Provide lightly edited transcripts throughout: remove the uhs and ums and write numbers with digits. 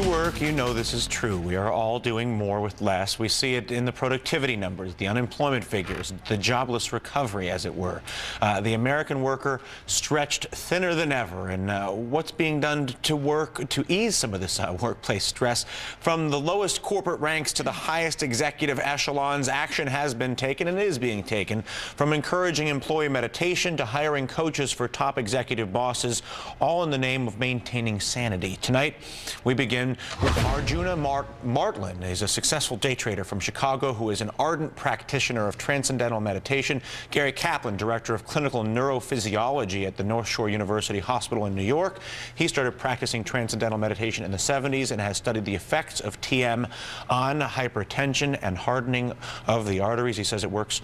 you work, you know this is true. We are all doing more with less. We see it in the productivity numbers, the unemployment figures, the jobless recovery, as it were. The American worker stretched thinner than ever. And what's being done to ease some of this workplace stress? From the lowest corporate ranks to the highest executive echelons, action has been taken and is being taken. From encouraging employee meditation to hiring coaches for top executive bosses, all in the name of maintaining sanity. Tonight, we begin with Arjuna Martlin. He's a successful day trader from Chicago who is an ardent practitioner of transcendental meditation. Gary Kaplan, director of clinical neurophysiology at the North Shore University Hospital in New York. He started practicing transcendental meditation in the 70s and has studied the effects of TM on hypertension and hardening of the arteries. He says it works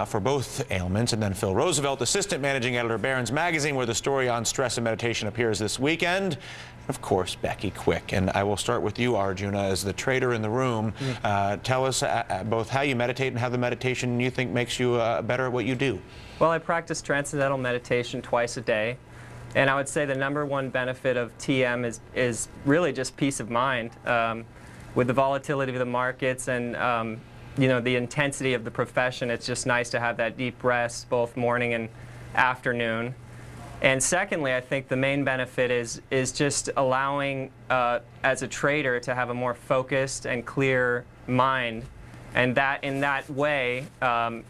for both ailments. And then Phil Roosevelt, assistant managing editor of Barron's Magazine, where the story on stress and meditation appears this weekend. Of course, Becky Quick. And I will start with you, Arjuna, as the trader in the room. Tell us both how you meditate and how the meditation you think makes you better at what you do. Well, I practice transcendental meditation twice a day. And I would say the #1 benefit of TM is really just peace of mind. With the volatility of the markets and you know, the intensity of the profession, it's just nice to have that deep rest both morning and afternoon. And secondly, I think the main benefit is just allowing, as a trader, to have a more focused and clear mind. And that in that way,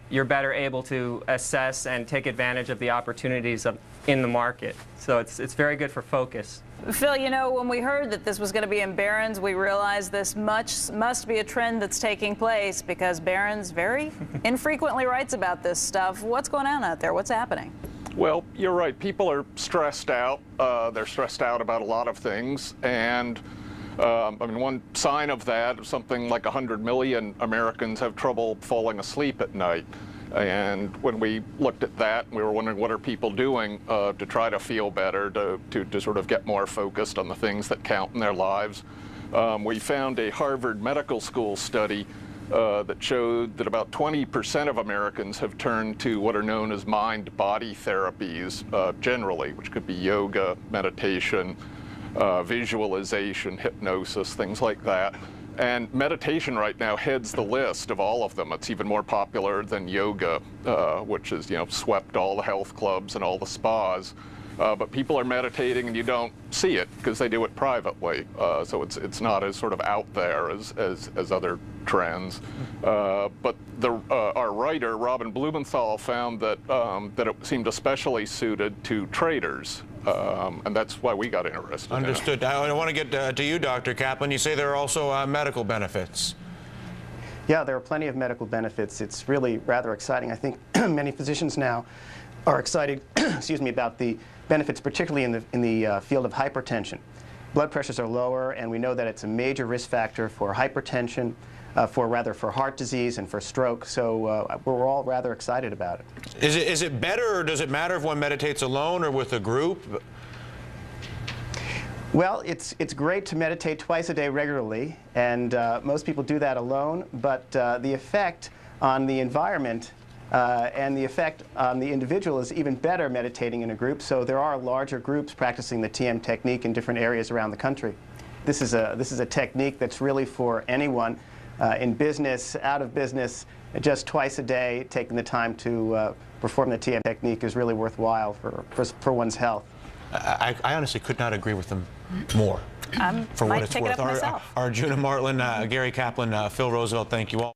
you're better able to assess and take advantage of the opportunities in the market. So it's very good for focus. Phil, you know, when we heard that this was going to be in Barron's, we realized this must be a trend that's taking place because Barron's very infrequently writes about this stuff. What's going on out there? What's happening? Well, you're right. People are stressed out. They're stressed out about a lot of things. And I mean, one sign of that, something like 100 million Americans have trouble falling asleep at night. And when we looked at that, we were wondering, what are people doing to try to feel better, to sort of get more focused on the things that count in their lives. We found a Harvard Medical School study that showed that about 20% of Americans have turned to what are known as mind-body therapies generally, which could be yoga, meditation, visualization, hypnosis, things like that. And meditation right now heads the list of all of them. It's even more popular than yoga, which is, you know, swept all the health clubs and all the spas. But people are meditating and you don't see it because they do it privately. So it's not as sort of out there as other trends. But our writer, Robin Blumenthal, found that it seemed especially suited to traders. And that's why we got interested. Understood. I want to get to you, Dr. Kaplan. You say there are also medical benefits. Yeah, there are plenty of medical benefits. It's really rather exciting. I think many physicians now are excited, excuse me, about the benefits, particularly in the field of hypertension. Blood pressures are lower, and we know that it's a major risk factor for hypertension, for heart disease and for stroke. So we're all rather excited about it. Is it better, or does it matter if one meditates alone or with a group? Well, it's great to meditate twice a day regularly, and most people do that alone. But the effect on the environment and the effect on the individual is even better meditating in a group. So there are larger groups practicing the TM technique in different areas around the country. This is a technique that's really for anyone in business, out of business. Just twice a day, taking the time to perform the TM technique is really worthwhile for one's health. I honestly could not agree with them more. I for what might it's take worth. it up myself. Arjuna Martlin, Gary Kaplan, Phil Roosevelt, thank you all.